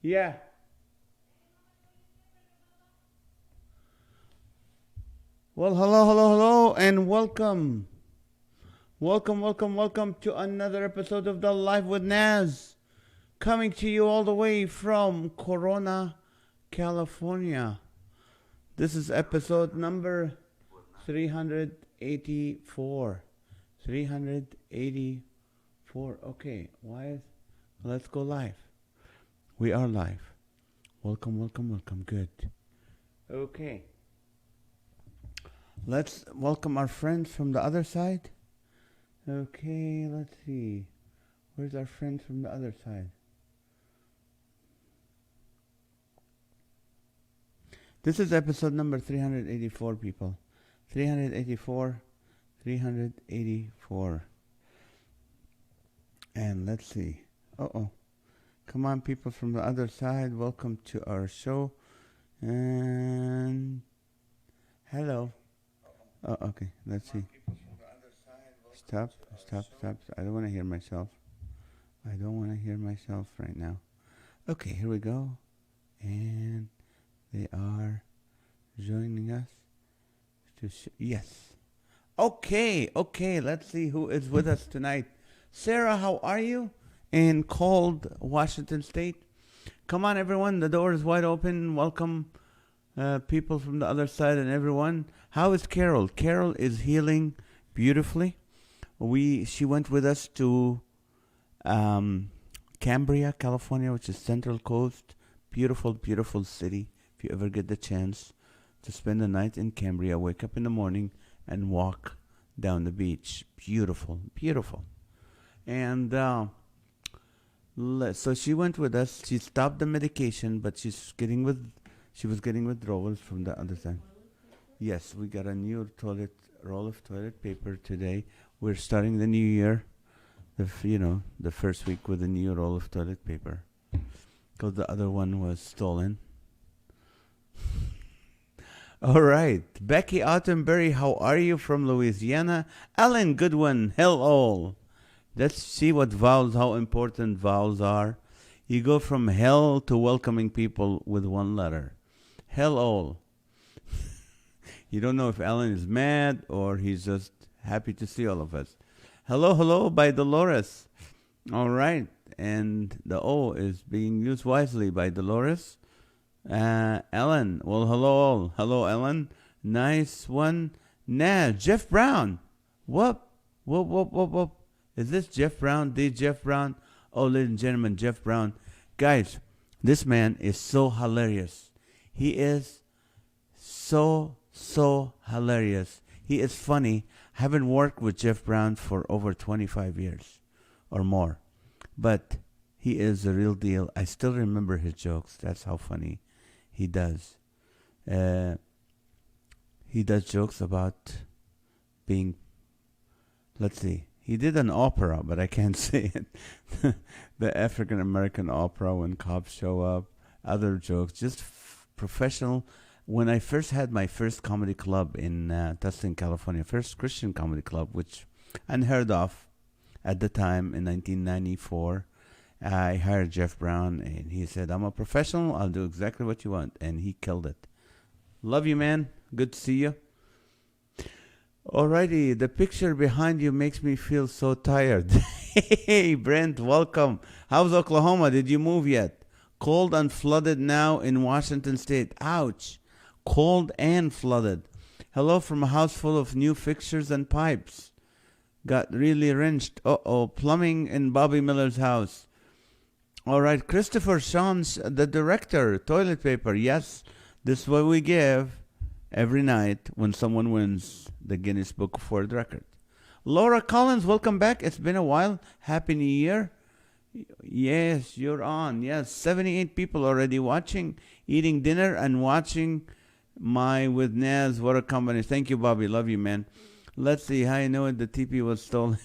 Yeah. Well, hello, and welcome. Welcome to another episode of The Life with NAZ. Coming to you all the way from Corona, California. This is episode number 384. 384. Okay, let's go live. We are live. Welcome. Good. Okay. Let's welcome our friends from the other side. Okay, let's see. Where's our friends from the other side? This is episode number 384, people. 384. And let's see. Come on, people from the other side. Welcome to our show. And hello. Oh, okay. Let's see. Stop. I don't want to hear myself. Right now. Okay, here we go. And they are joining us. Yes. Okay. Let's see who is with us tonight. Sarah, how are you? In cold Washington State. Come on, everyone. The door is wide open. Welcome. People from the other side and everyone. How is Carol? Carol is healing beautifully. She went with us to Cambria, California, which is Central Coast. Beautiful city. If you ever get the chance to spend the night in Cambria, wake up in the morning and walk down the beach. Beautiful. And so she went with us. She stopped the medication, but she was getting withdrawals from the other side. Yes, we got a new roll of toilet paper today. We're starting the new year, the first week with a new roll of toilet paper, because the other one was stolen. All right, Becky Autumnberry, how are you from Louisiana? Alan Goodwin, hello. Let's see how important vowels are. You go from hell to welcoming people with one letter. Hello. You don't know if Alan is mad or he's just happy to see all of us. Hello by Dolores. All right. And the O is being used wisely by Dolores. Ellen. Well, hello all. Hello, Ellen. Nice one. Jeff Brown. Whoop. Is this Jeff Brown? Jeff Brown? Oh, ladies and gentlemen, Jeff Brown. Guys, this man is so hilarious. He is so hilarious. He is funny. I haven't worked with Jeff Brown for over 25 years or more. But he is the real deal. I still remember his jokes. That's how funny he does. He does jokes about being, let's see. He did an opera, but I can't say it. The African American opera when cops show up. Other jokes, just professional. When I first had my first comedy club in Tustin, California, first Christian comedy club, which unheard of at the time in 1994, I hired Jeff Brown, and he said, I'm a professional. I'll do exactly what you want. And he killed it. Love you, man. Good to see you. Alrighty, the picture behind you makes me feel so tired. Hey, Brent, welcome. How's Oklahoma? Did you move yet? Cold and flooded now in Washington State. Ouch. Cold and flooded. Hello from a house full of new fixtures and pipes. Got really wrenched. Plumbing in Bobby Miller's house. All right, Christopher Sean's the director. Toilet paper. Yes, this is what we give every night when someone wins the Guinness Book of World Record. Laura Collins, welcome back. It's been a while. Happy New Year. Yes, you're on. Yes, 78 people already watching, eating dinner and watching my with Naz. What a company. Thank you, Bobby. Love you, man. Let's see. How you know it? The TP was stolen.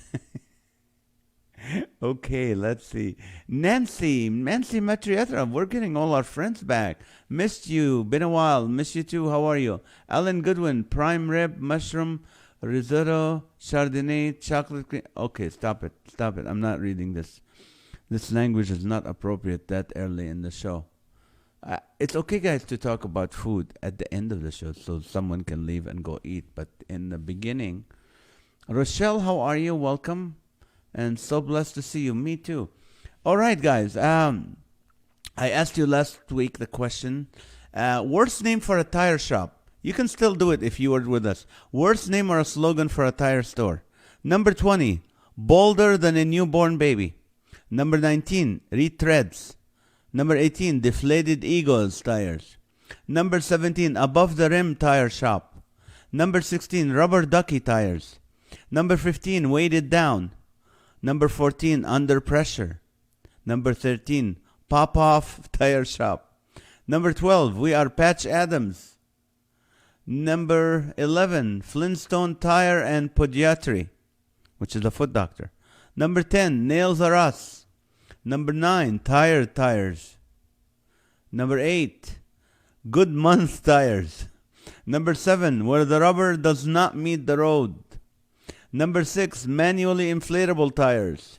Okay, let's see. Nancy Matriatra, we're getting all our friends back. Missed you. Been a while. Miss you too. How are you? Alan Goodwin, prime rib, mushroom, risotto, chardonnay, chocolate cream. Okay, stop it. I'm not reading this. This language is not appropriate that early in the show. It's okay, guys, to talk about food at the end of the show so someone can leave and go eat. But in the beginning, Rochelle, how are you? Welcome. And so blessed to see you. Me too. All right, guys. I asked you last week the question, worst name for a tire shop. You can still do it if you were with us. Worst name or a slogan for a tire store. Number 20, bolder than a newborn baby. Number 19, retreads. Number 18, deflated Eagles tires. Number 17, above the rim tire shop. Number 16, rubber ducky tires. Number 15, weighted down. Number 14, under pressure. Number 13, pop off tire shop. Number 12, we are Patch Adams. Number 11, Flintstone Tire and Podiatry, which is a foot doctor. Number 10, Nails Are Us. Number 9, Tired Tires. Number 8, Good Month Tires. Number 7, Where the Rubber Does Not Meet the Road. Number 6, Manually Inflatable Tires.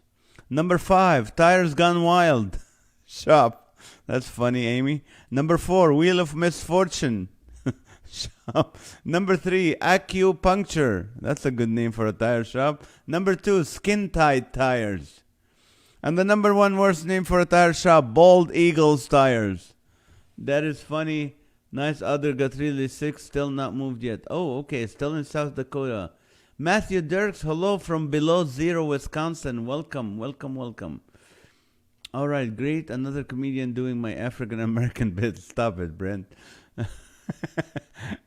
Number 5, Tires Gone Wild Shop. That's funny, Amy. Number 4, Wheel of Misfortune Shop. Number 3, Acupuncture. That's a good name for a tire shop. Number 2, Skin Tight Tires. And the number 1 worst name for a tire shop, Bald Eagles Tires. That is funny. Nice. Other got really sick, still not moved yet. Oh, okay, still in South Dakota. Matthew Dirks, hello from below zero, Wisconsin. Welcome, welcome, welcome. All right, great. Another comedian doing my African American bit. Stop it, Brent.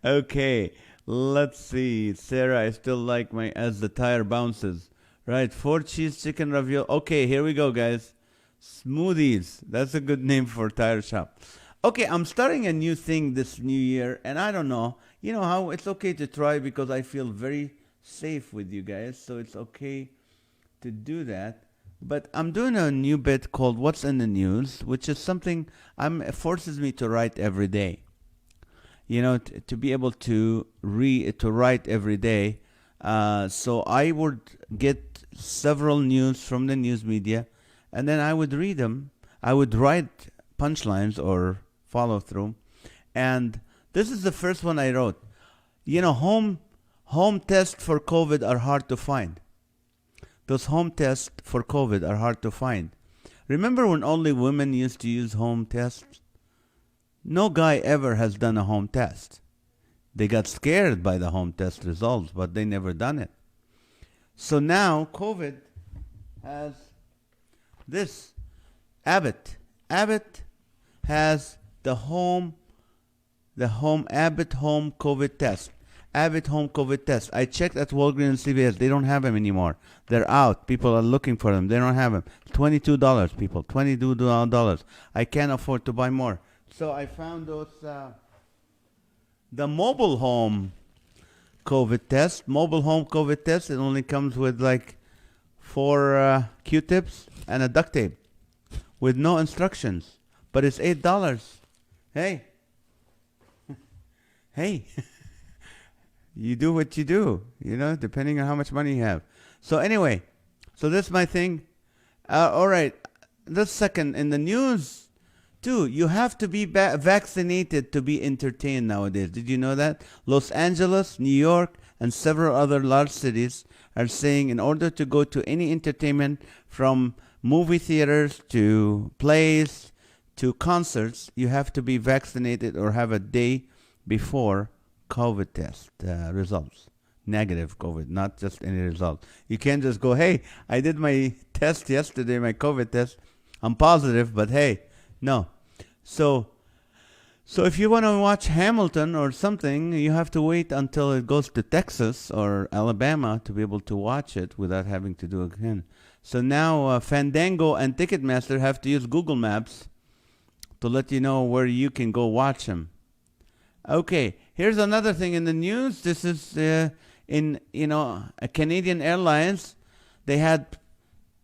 Okay, let's see. Sarah, I still like my as the tire bounces. Right, 4 cheese chicken ravioli. Okay, here we go, guys. Smoothies. That's a good name for tire shop. Okay, I'm starting a new thing this new year, and I don't know. You know how it's okay to try because I feel very safe with you guys, so it's okay to do that. But I'm doing a new bit called What's in the News, which is something it forces me to write every day. You know, to be able to write every day. So I would get several news from the news media, and then I would read them. I would write punchlines or follow through. And this is the first one I wrote. You know, home tests for COVID are hard to find. Those home tests for COVID are hard to find. Remember when only women used to use home tests? No guy ever has done a home test. They got scared by the home test results, but they never done it. So now COVID has this. Abbott has the Abbott home COVID test. Abbott home COVID test. I checked at Walgreens and CVS. They don't have them anymore. They're out. People are looking for them. They don't have them. $22, people. $22. I can't afford to buy more. So I found those, the mobile home COVID test. Mobile home COVID test. It only comes with like 4 Q-tips and a duct tape with no instructions. But it's $8. Hey. Hey. You do what you do, you know, depending on how much money you have. So anyway, so that's my thing. All right. The second, in the news, too, you have to be vaccinated to be entertained nowadays. Did you know that? Los Angeles, New York, and several other large cities are saying in order to go to any entertainment, from movie theaters to plays to concerts, you have to be vaccinated or have a day before COVID test results. Negative COVID, not just any result. You can't just go, hey, I did my test yesterday, my COVID test. I'm positive, but hey, no. So if you want to watch Hamilton or something, you have to wait until it goes to Texas or Alabama to be able to watch it without having to do it again. So now Fandango and Ticketmaster have to use Google Maps to let you know where you can go watch them. Okay, here's another thing in the news. This is in, a Canadian Airlines. They had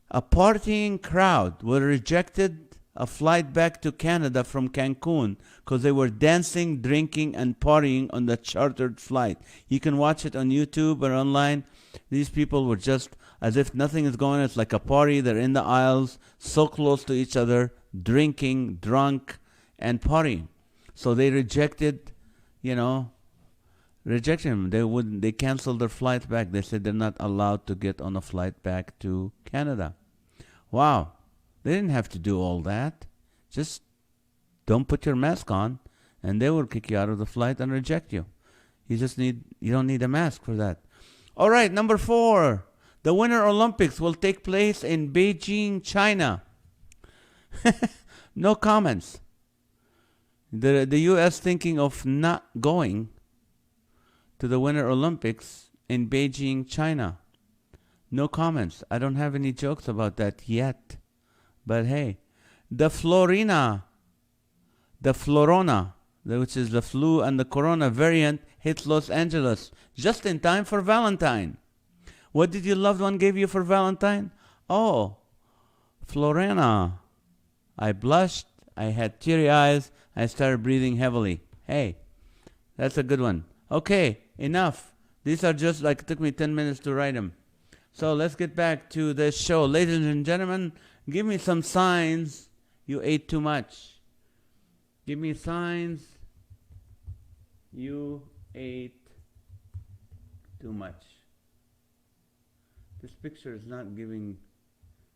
a partying crowd were rejected a flight back to Canada from Cancun because they were dancing, drinking, and partying on the chartered flight. You can watch it on YouTube or online. These people were just as if nothing is going on. It's like a party. They're in the aisles, so close to each other, drinking, drunk, and party. So they rejected, you know, rejected him. They canceled their flight back. They said they're not allowed to get on a flight back to Canada. Wow. They didn't have to do all that. Just don't put your mask on and they will kick you out of the flight and reject you. You don't need a mask for that. All right, number 4. The Winter Olympics will take place in Beijing, China. No comments. The U.S. thinking of not going to the Winter Olympics in Beijing, China. No comments. I don't have any jokes about that yet. But hey, the Florona, which is the flu and the corona variant, hit Los Angeles just in time for Valentine. What did your loved one give you for Valentine? Oh, Florona. I blushed. I had teary eyes. I started breathing heavily. Hey, that's a good one. Okay, enough. These are just like, it took me 10 minutes to write them. So let's get back to the show. Ladies and gentlemen, give me some signs you ate too much. Give me signs you ate too much. This picture is not giving.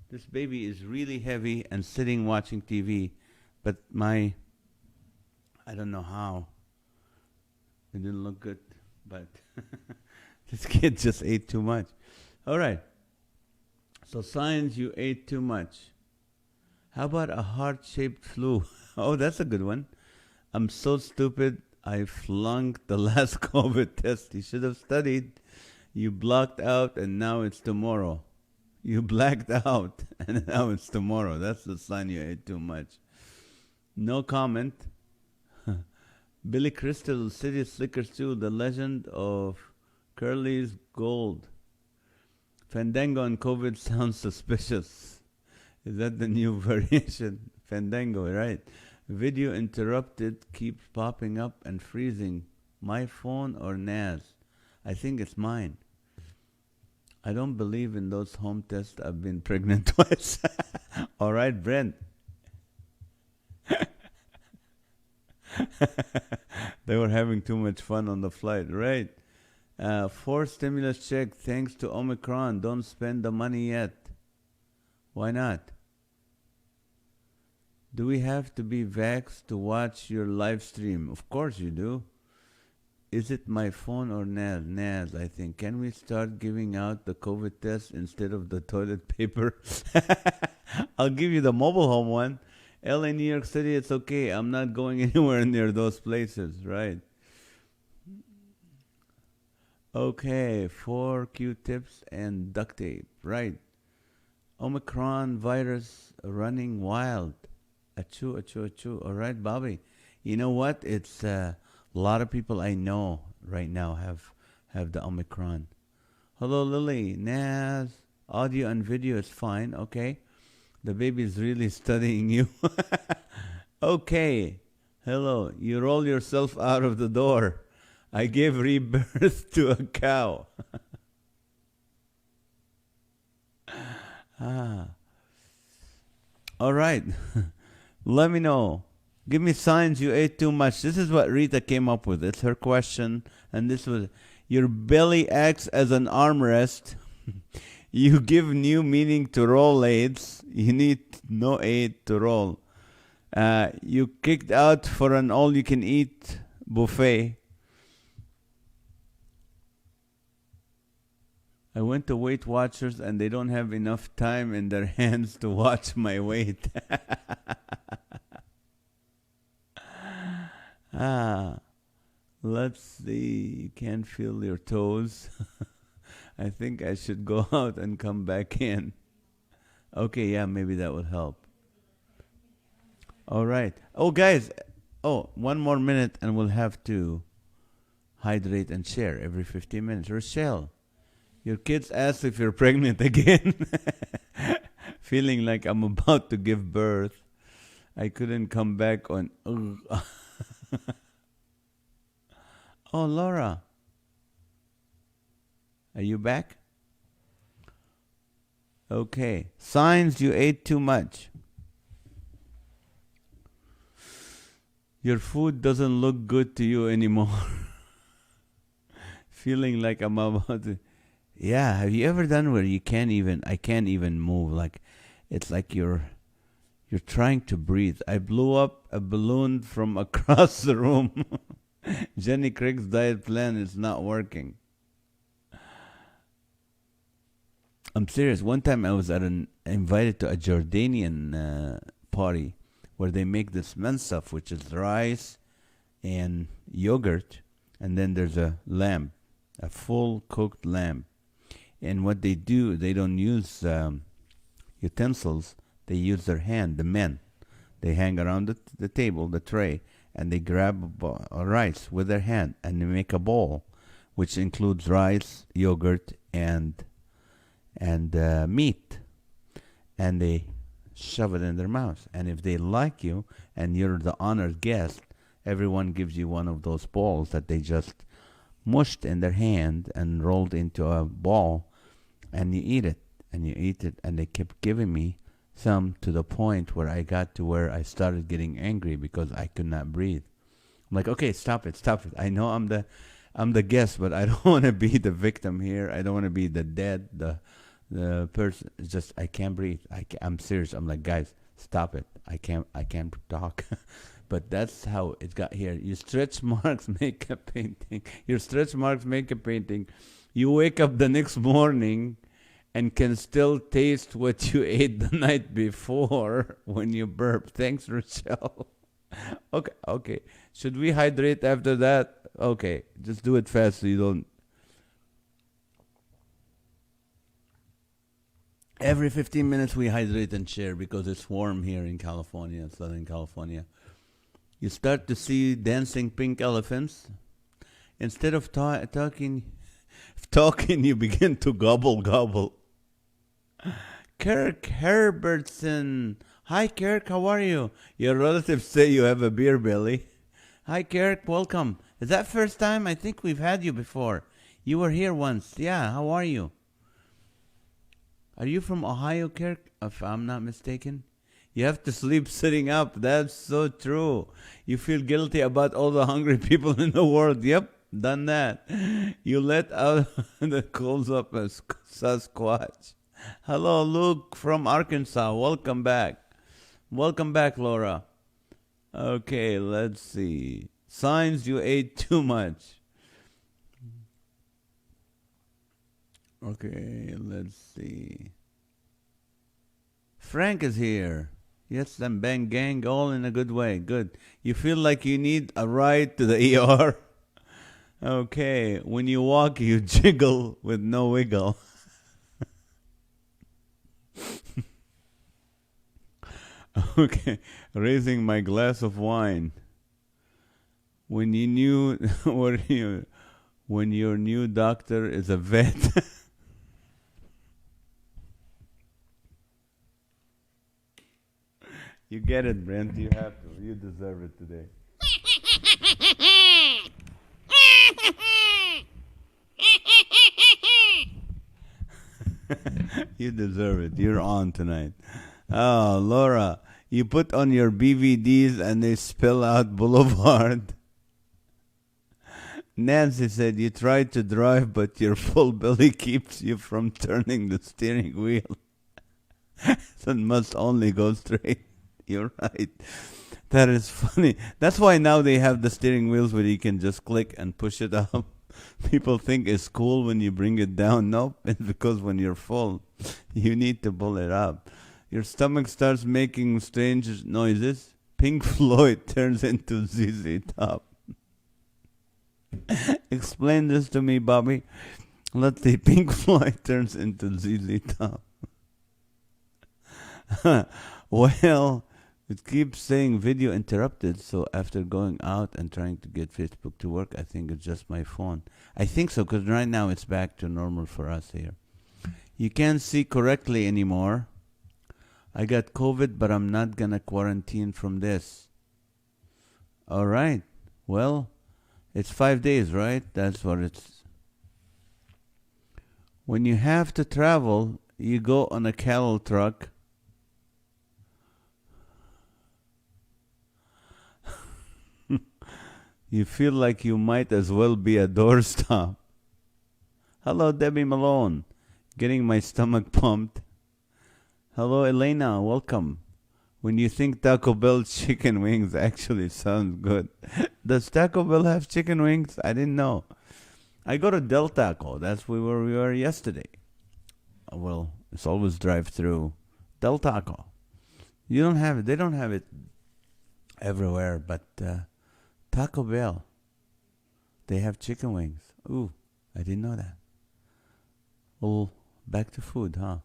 This baby is really heavy and sitting watching TV, but I don't know how. It didn't look good, but this kid just ate too much. All right. So signs you ate too much. How about a heart-shaped flu? Oh, that's a good one. I'm so stupid. I flunked the last COVID test. You should have studied. You blocked out and now it's tomorrow. You blacked out and now it's tomorrow. That's the sign you ate too much. No comment. Billy Crystal, City Slickers 2, The Legend of Curly's Gold. Fandango and COVID sounds suspicious. Is that the new variation? Fandango, right? Video interrupted, keeps popping up and freezing. My phone or NAZ? I think it's mine. I don't believe in those home tests. I've been pregnant twice. All right, Brent. They were having too much fun on the flight, right? 4 stimulus check thanks to Omicron. Don't spend the money yet. Why not? Do we have to be vaxxed to watch your live stream? Of course you do. Is it my phone or NAZ? NAZ, I think. Can we start giving out the COVID test instead of the toilet paper? I'll give you the mobile home one. LA, New York City, it's okay. I'm not going anywhere near those places, right? Okay, 4 Q-tips and duct tape, right? Omicron virus running wild. Achoo, achoo, achoo. All right, Bobby. You know what? It's a lot of people I know right now have the Omicron. Hello, Lily. Naz. Audio and video is fine. Okay. The baby's really studying you. Okay. Hello. You roll yourself out of the door. I gave rebirth to a cow. All right. Let me know. Give me signs you ate too much. This is what Rita came up with. It's her question. And this was, your belly acts as an armrest. You give new meaning to roll aids. You need no aid to roll. You kicked out for an all-you-can-eat buffet. I went to Weight Watchers and they don't have enough time in their hands to watch my weight. Let's see. You can't feel your toes. I think I should go out and come back in. Okay, yeah, maybe that will help. All right. Oh, guys. Oh, 1 more minute and we'll have to hydrate and share every 15 minutes. Rochelle, your kids asked if you're pregnant again. Feeling like I'm about to give birth. I couldn't come back on. Oh, Laura. Are you back? Okay. Signs you ate too much. Your food doesn't look good to you anymore. Feeling like I'm about to. Yeah, have you ever done where you can't even, I can't even move? Like, it's like you're trying to breathe. I blew up a balloon from across the room. Jenny Craig's diet plan is not working. I'm serious. One time I was invited to a Jordanian party where they make this stuff, which is rice and yogurt, and then there's a lamb, a full cooked lamb. And what they do, they don't use utensils. They use their hand. The men, they hang around the table, the tray, and they grab rice with their hand and they make a bowl, which includes rice, yogurt, and meat, and they shove it in their mouth. And if they like you and you're the honored guest, everyone gives you one of those balls that they just mushed in their hand and rolled into a ball, and you eat it and you eat it. And they kept giving me some to the point where I got to where I started getting angry because I could not breathe. I'm like, okay, stop it. I know I'm the guest, but I don't want to be the victim here. I don't want to be the dead, the person. It's just I can't breathe. I'm serious. I'm like, guys, stop it. I can't talk. But that's how it got here. Your stretch marks makeup painting. Your stretch marks makeup painting. You wake up the next morning and can still taste what you ate the night before when you burp. Thanks, Rochelle. Okay. Should we hydrate after that? Okay, just do it fast so you don't. Every 15 minutes we hydrate and share because it's warm here in California, Southern California. You start to see dancing pink elephants. Instead of talking, you begin to gobble. Kirk Herbertson. Hi, Kirk. How are you? Your relatives say you have a beer belly. Hi, Kirk. Welcome. Is that first time? I think we've had you before. You were here once. Yeah. How are you? Are you from Ohio, Kirk? If I'm not mistaken. You have to sleep sitting up. That's so true. You feel guilty about all the hungry people in the world. Yep. Done that. You let out the coals up as Sasquatch. Hello, Luke from Arkansas. Welcome back. Welcome back, Laura. Okay, let's see. Signs you ate too much. Okay, let's see. Frank is here. Yes, and Bang Gang, all in a good way. Good. You feel like you need a ride to the ER? Okay, when you walk, you jiggle with no wiggle. Okay, raising my glass of wine. When you knew, when your new doctor is a vet. You get it, Brent. You have to. You deserve it today. You deserve it. You're on tonight. Oh, Laura, you put on your BVDs and they spill out Boulevard. Nancy said you tried to drive, but your full belly keeps you from turning the steering wheel. So it must only go straight. You're right. That is funny. That's why now they have the steering wheels where you can just click and push it up. People think it's cool when you bring it down. Nope, it's because when you're full, you need to pull it up. Your stomach starts making strange noises. Pink Floyd turns into ZZ Top. Explain this to me, Bobby. Let's see. Pink Floyd turns into ZZ Top. Well, it keeps saying video interrupted, so after going out and trying to get Facebook to work, I think it's just my phone. I think so, because right now it's back to normal for us here. You can't see correctly anymore. I got COVID, but I'm not going to quarantine from this. All right. Well, it's 5 days, right? That's what it's. When you have to travel, you go on a cattle truck. You feel like you might as well be a doorstop. Hello, Debbie Malone. Getting my stomach pumped. Hello, Elena. Welcome. When you think Taco Bell chicken wings actually sounds good. Does Taco Bell have chicken wings? I didn't know. I go to Del Taco. That's where we were yesterday. Well, it's always drive-through. Del Taco. You don't have it. They don't have it everywhere, but Taco Bell, they have chicken wings. Ooh, I didn't know that. Well, back to food, huh?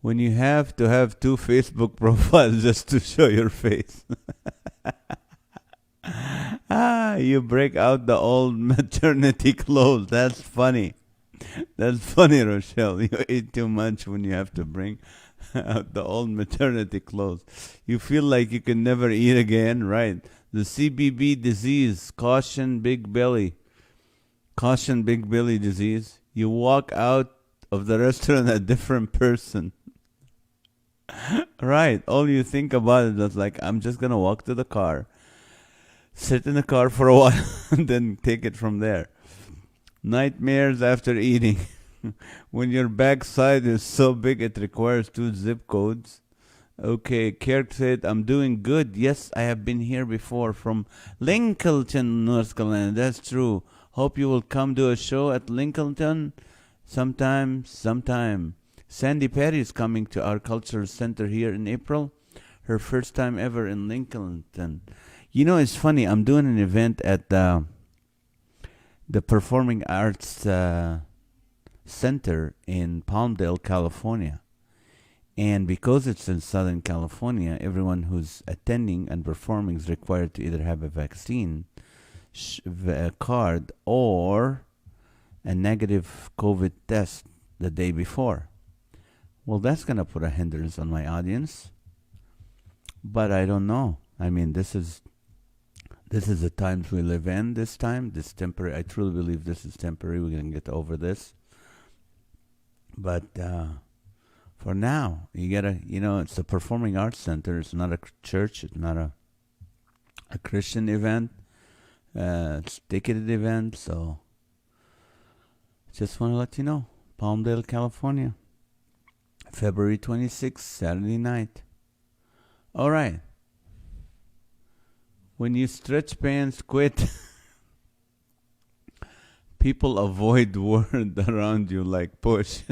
When you have to have two Facebook profiles just to show your face. You break out the old maternity clothes. That's funny. That's funny, Rochelle. You eat too much when you have to bring out the old maternity clothes. You feel like you can never eat again, right? The CBB disease, caution big belly. Caution big belly disease. You walk out of the restaurant a different person. Right. All you think about it is like, I'm just going to walk to the car, sit in the car for a while, and then take it from there. Nightmares after eating. When your backside is so big it requires 2 zip codes. Okay, Kirk said, I'm doing good. Yes, I have been here before from Lincoln, North Carolina. That's true. Hope you will come to a show at Lincoln sometime. Sandy Perry is coming to our cultural center here in April. Her first time ever in Lincoln. You know, it's funny. I'm doing an event at the Performing Arts Center in Palmdale, California. And because it's in Southern California, everyone who's attending and performing is required to either have a vaccine card or a negative COVID test the day before. Well, that's going to put a hindrance on my audience. But I don't know. I mean, this is the times we live in this time. This temporary. I truly believe this is temporary. We're going to get over this. But for now, you got to, it's a performing arts center. It's not a church. It's not a Christian event. It's a ticketed event. So just want to let you know. Palmdale, California. February 26th, Saturday night. All right. When you stretch pants, quit. People avoid word around you like push.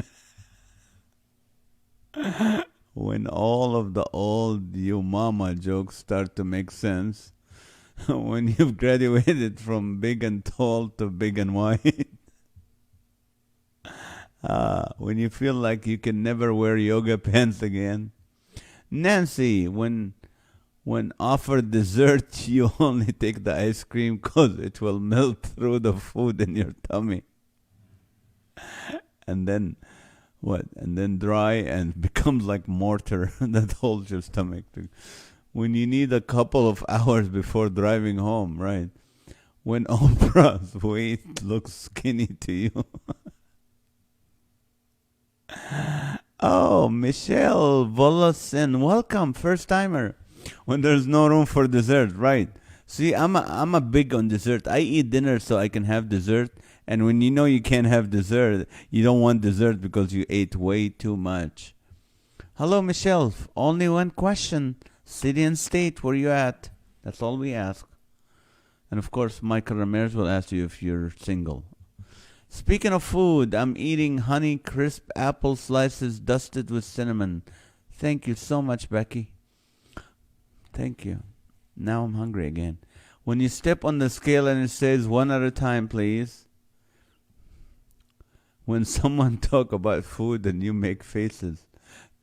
When all of the old you mama jokes start to make sense. When you've graduated from big and tall to big and wide. When you feel like you can never wear yoga pants again. Nancy, when offered dessert, you only take the ice cream because it will melt through the food in your tummy. And then what? And then dry and becomes like mortar that holds your stomach. When you need a couple of hours before driving home, right? When Oprah's weight looks skinny to you. Oh, Michelle Volosin, welcome, first timer. When there's no room for dessert, right? See, I'm a big on dessert. I eat dinner so I can have dessert. And when you know you can't have dessert, you don't want dessert because you ate way too much. Hello, Michelle. Only one question. City and state, where you at? That's all we ask. And of course, Michael Ramirez will ask you if you're single. Speaking of food, I'm eating Honey Crisp apple slices dusted with cinnamon. Thank you so much, Becky. Thank you. Now I'm hungry again. When you step on the scale and it says 1 at a time, please. When someone talk about food and you make faces.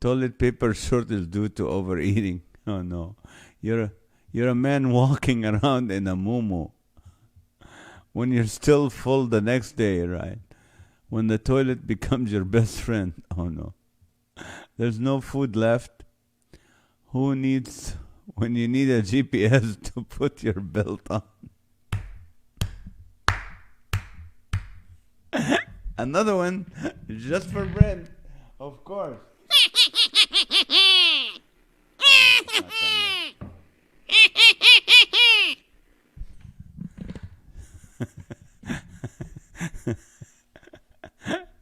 Toilet paper shortage due to overeating. Oh no. You're a man walking around in a muumuu. When you're still full the next day, right? When the toilet becomes your best friend. Oh no. There's no food left. When you need a GPS to put your belt on. Another one, just for Brent, of course.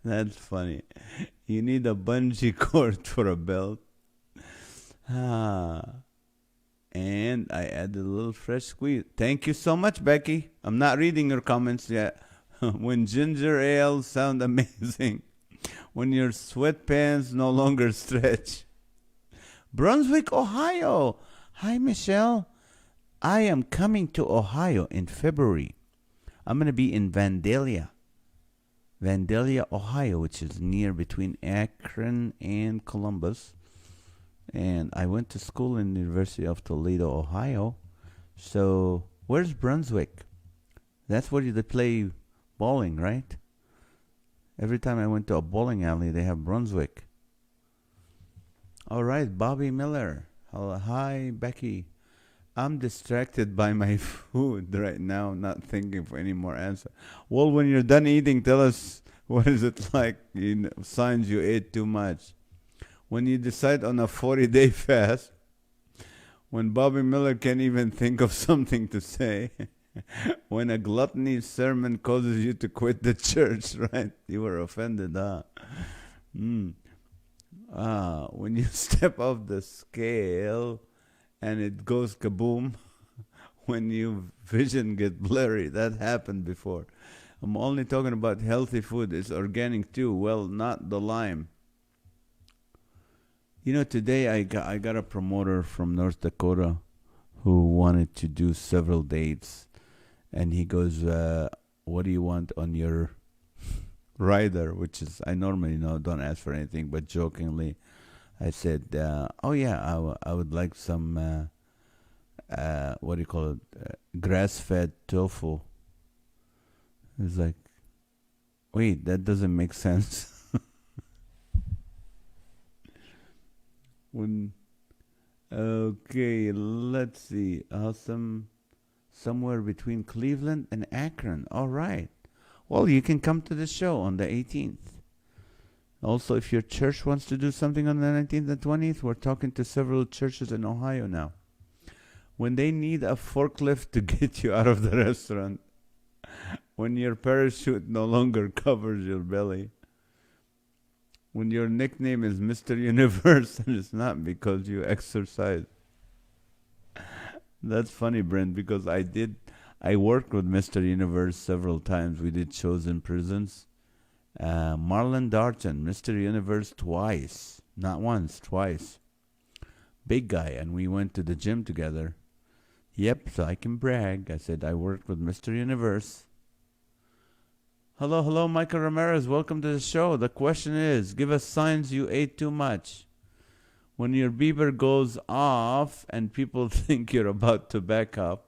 That's funny. You need a bungee cord for a belt. Ah. And I added a little fresh squeeze. Thank you so much, Becky. I'm not reading your comments yet. When ginger ale sound amazing. When your sweatpants no longer stretch. Brunswick, Ohio. Hi, Michelle. I am coming to Ohio in February. I'm going to be in Vandalia, Ohio, which is near between Akron and Columbus. And I went to school in the University of Toledo, Ohio. So, where's Brunswick? That's where they play bowling, right? Every time I went to a bowling alley, they have Brunswick. All right, Bobby Miller. Hi, Becky. I'm distracted by my food right now, not thinking for any more answer. Well, when you're done eating, tell us what is it like, signs you ate too much. When you decide on a 40-day fast, when Bobby Miller can't even think of something to say, when a gluttony sermon causes you to quit the church, right? You were offended, huh? When you step off the scale and it goes kaboom, when your vision get blurry. That happened before. I'm only talking about healthy food. It's organic too. Well, not the lime. Today I got a promoter from North Dakota who wanted to do several dates. And he goes, what do you want on your rider? Which is, I normally don't ask for anything, but jokingly, I said, oh yeah, I would like some, what do you call it, grass-fed tofu. It's like, wait, that doesn't make sense. Okay, let's see. Awesome. Somewhere between Cleveland and Akron. All right. Well, you can come to the show on the 18th. Also, if your church wants to do something on the 19th and 20th, we're talking to several churches in Ohio now. When they need a forklift to get you out of the restaurant, when your parachute no longer covers your belly, when your nickname is Mr. Universe and it's not because you exercise. That's funny, Brent, because I worked with Mr. Universe several times. We did shows in prisons. Marlon Darton, Mr. Universe twice. Not once, twice. Big guy, and we went to the gym together. Yep, so I can brag. I said I worked with Mr. Universe. Hello, Michael Ramirez. Welcome to the show. The question is, give us signs you ate too much. When your beeper goes off and people think you're about to back up.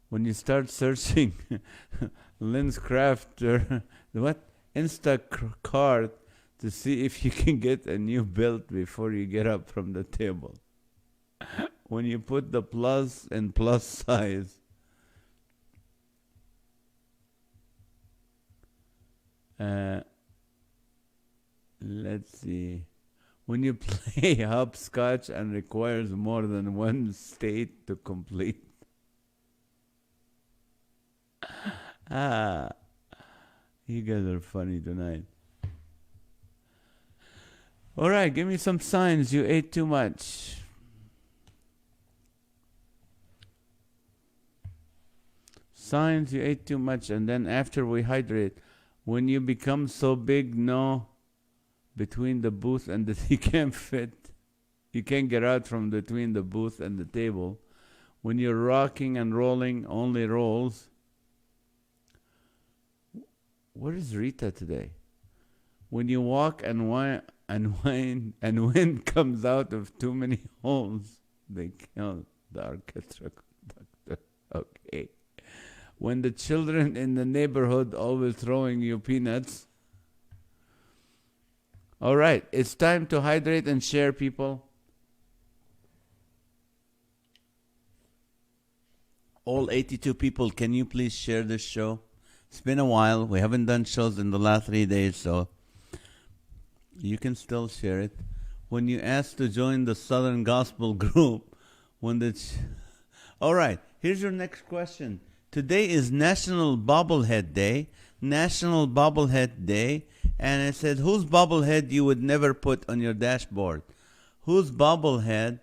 When you start searching Lynn's Crafter, Instacart to see if you can get a new belt before you get up from the table. When you put the plus in plus size. Let's see. When you play hopscotch and requires more than one state to complete. You guys are funny tonight. All right, give me some signs you ate too much. Signs you ate too much, and then after we hydrate, when you become so big, between the booth and the you can't fit. You can't get out from between the booth and the table. When you're rocking and rolling, only rolls. Where is Rita today? When you walk and whine and wind comes out of too many holes, they kill the orchestra conductor. Okay. When the children in the neighborhood always throwing you peanuts. All right, it's time to hydrate and share, people. All 82 people, can you please share this show? It's been a while. We haven't done shows in the last 3 days, so you can still share it. when you asked to join the Southern Gospel group, when the all right, here's your next question. Today is National Bobblehead Day. National Bobblehead Day. And it said, whose bobblehead you would never put on your dashboard? Whose bobblehead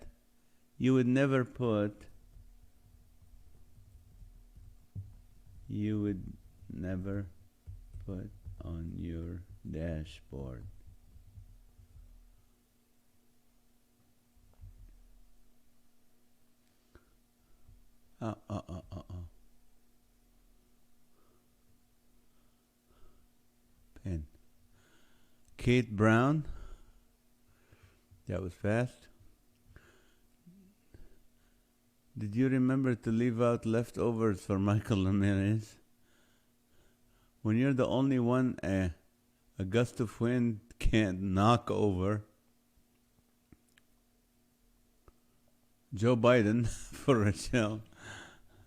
you would never put on your dashboard? Pen. Kate Brown. That was fast. Did you remember to leave out leftovers for Michael Ramirez? When you're the only one a gust of wind can't knock over. Joe Biden for Rachel.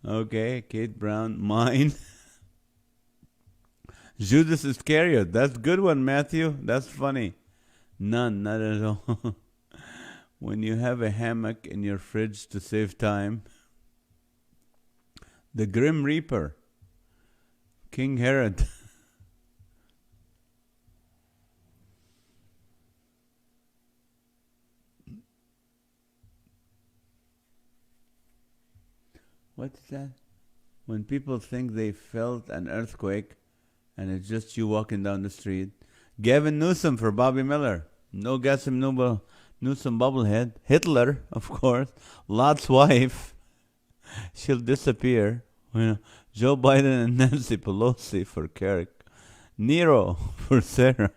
Okay, Kate Brown. Mine. Judas Iscariot. That's a good one, Matthew. That's funny. None, not at all. When you have a hammock in your fridge to save time. The Grim Reaper. King Herod. What's that? When people think they felt an earthquake and it's just you walking down the street. Gavin Newsom for Bobby Miller. No Gavin Newsom bobblehead. Hitler, of course. Lot's wife. She'll disappear. Joe Biden and Nancy Pelosi for Carrick. Nero for Sarah.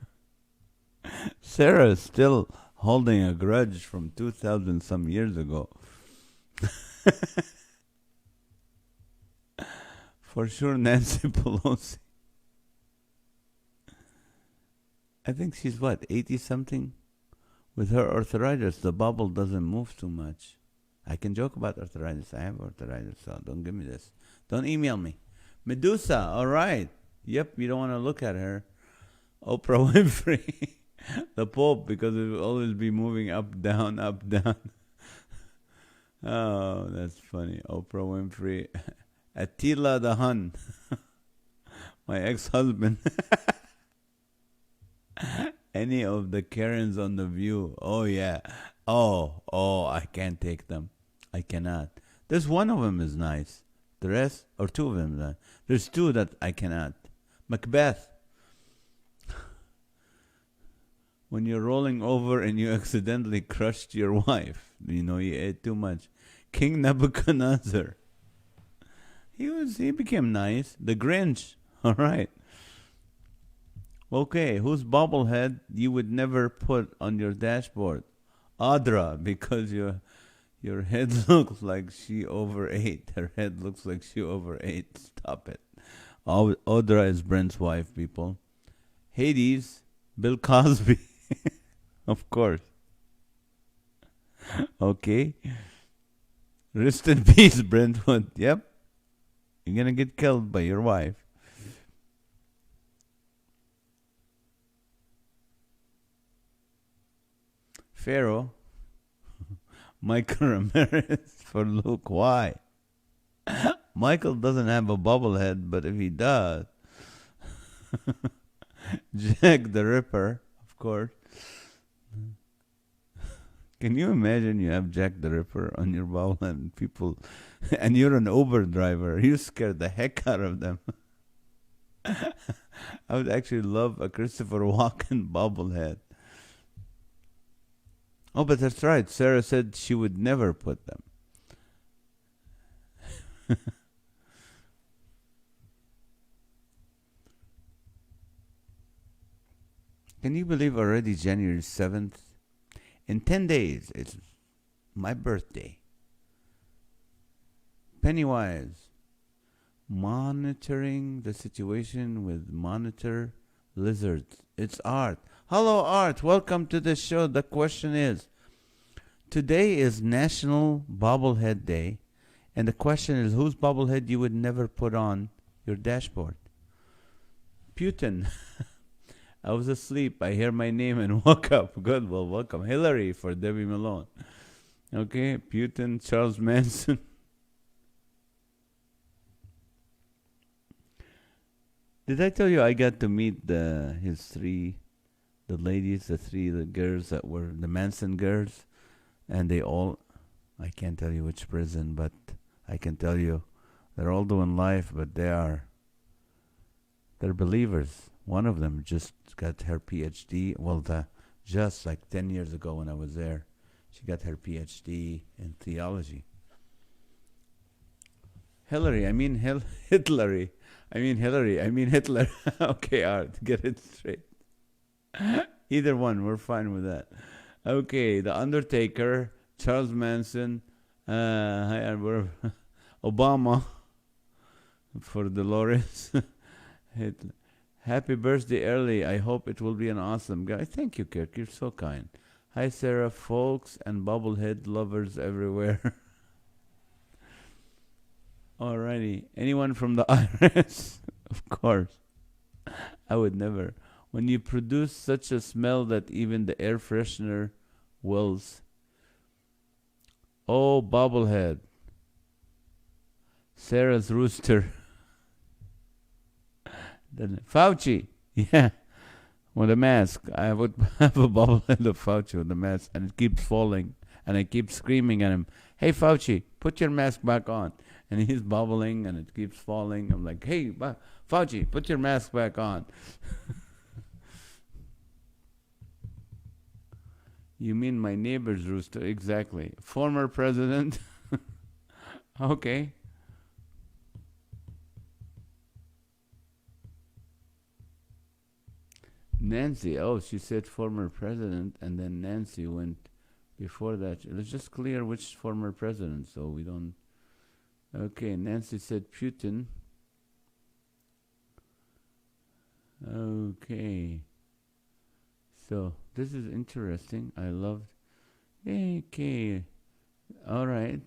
Sarah is still holding a grudge from 2,000 some years ago. For sure, Nancy Pelosi. I think she's 80-something? With her arthritis, the bubble doesn't move too much. I can joke about arthritis. I have arthritis, so don't give me this. Don't email me. Medusa, all right. Yep, you don't want to look at her. Oprah Winfrey. The Pope, because it will always be moving up, down, up, down. Oh, that's funny. Oprah Winfrey. Attila the Hun. My ex-husband. Any of the Karens on The View. Oh, yeah. Oh, I can't take them. I cannot. There's one of them is nice. The rest, or two of them. There's two that I cannot. Macbeth. When you're rolling over and you accidentally crushed your wife. You ate too much. King Nebuchadnezzar. He became nice. The Grinch. All right. Okay, whose bobblehead you would never put on your dashboard? Audra, because your head looks like she overate. Her head looks like she overate. Stop it. Audra is Brent's wife, people. Hades, Bill Cosby. Of course. Okay. Rest in peace, Brentwood. Yep. You're going to get killed by your wife. Pharaoh. Michael Ramirez for Luke. Why? Michael doesn't have a bobblehead, but if he does, Jack the Ripper, of course. Can you imagine you have Jack the Ripper on your bobblehead and people, and you're an Uber driver, you scare the heck out of them. I would actually love a Christopher Walken bobblehead. Oh, but that's right. Sarah said she would never put them. Can you believe already January 7th? In 10 days, it's my birthday. Pennywise. Monitoring the situation with monitor lizards. It's Art. Hello, Art. Welcome to the show. The question is, today is National Bobblehead Day, and the question is, whose bobblehead you would never put on your dashboard? Putin. I was asleep. I hear my name and woke up. Good. Well, welcome. Hillary for Debbie Malone. Okay. Putin, Charles Manson. Did I tell you I got to meet the ladies, the girls that were the Manson girls, and they all, I can't tell you which prison, but I can tell you they're all doing life, but they're believers. One of them just got her PhD. Well, just like 10 years ago when I was there, she got her PhD in theology. Hillary, I mean Hitlery. I mean Hillary. I mean Hitler. Okay, Art, get it straight. Either one, we're fine with that. Okay, The Undertaker, Charles Manson, Obama for Dolores. Hitler. Happy birthday early. I hope it will be an awesome guy. Thank you, Kirk. You're so kind. Hi, Sarah, folks, and Bobble Head lovers everywhere. Alrighty. Anyone from the IRS? Of course. I would never. When you produce such a smell that even the air freshener wills. Oh, Bobblehead. Sarah's rooster. Fauci. Yeah. With a mask. I would have a bobblehead of Fauci with a mask, and it keeps falling. And I keep screaming at him, hey, Fauci, put your mask back on. And he's bubbling, and it keeps falling. I'm like, hey, Fauci, put your mask back on. You mean my neighbor's rooster? Exactly. Former president. Okay. Nancy. Oh, she said former president, and then Nancy went before that. Let's just clear which former president so we don't. Okay, Nancy said Putin. Okay. So, this is interesting. I loved. Okay. All right.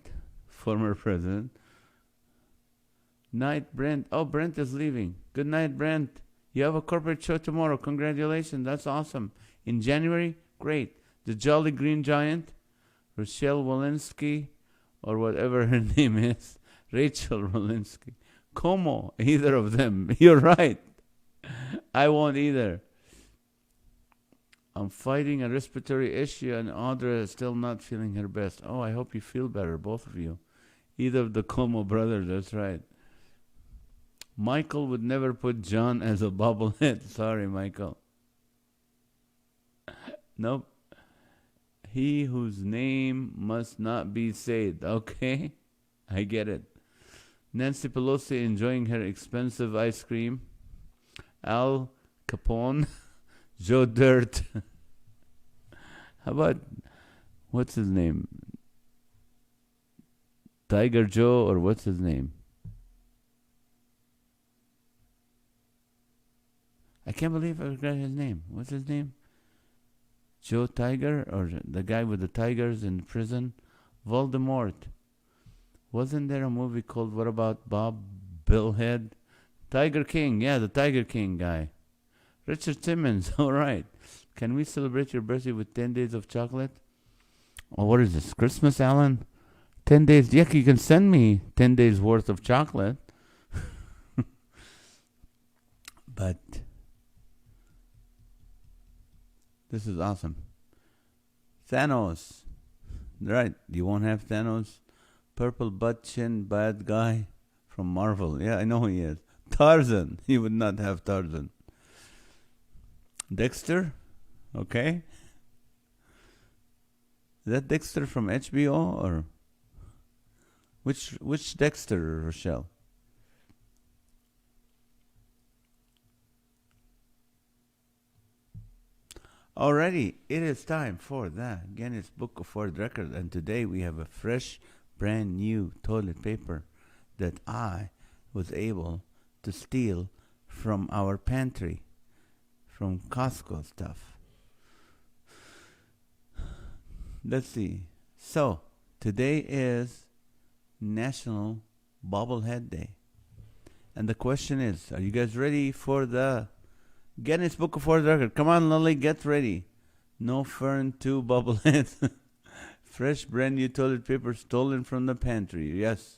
Former president. Night, Brent. Oh, Brent is leaving. Good night, Brent. You have a corporate show tomorrow. Congratulations. That's awesome. In January? Great. The Jolly Green Giant, Rochelle Walensky, or whatever her name is. Rachel Walensky. Como? Either of them. You're right. I won't either. I'm fighting a respiratory issue, and Audra is still not feeling her best. Oh, I hope you feel better, both of you. Either of the Como brothers, that's right. Michael would never put John as a bobblehead. Sorry, Michael. Nope. He whose name must not be said. Okay, I get it. Nancy Pelosi enjoying her expensive ice cream. Al Capone. Joe Dirt. How about, what's his name? Tiger Joe, or what's his name? I can't believe I forgot his name. What's his name? Joe Tiger, or the guy with the tigers in prison? Voldemort. Wasn't there a movie called What About Bob Billhead? Tiger King. Yeah, the Tiger King guy. Richard Simmons. All right. Can we celebrate your birthday with 10 days of chocolate? Oh, what is this? Christmas, Alan? 10 days. Yeah, you can send me 10 days worth of chocolate. But this is awesome. Thanos. Right. You won't have Thanos. Purple butt chin bad guy from Marvel. Yeah, I know who he is. Tarzan. He would not have Tarzan. Dexter. Okay. Is that Dexter from HBO, or which Dexter, Rochelle? Alrighty, it is time for the Guinness Book of World Records, and today we have a fresh, brand new toilet paper that I was able to steal from our pantry, from Costco stuff. Let's see. So, today is National Bobblehead Day. And the question is, are you guys ready for the Guinness Book of World Record. Come on, Lily, get ready. No Fern 2 Bobble Head. Fresh brand new toilet paper stolen from the pantry. Yes,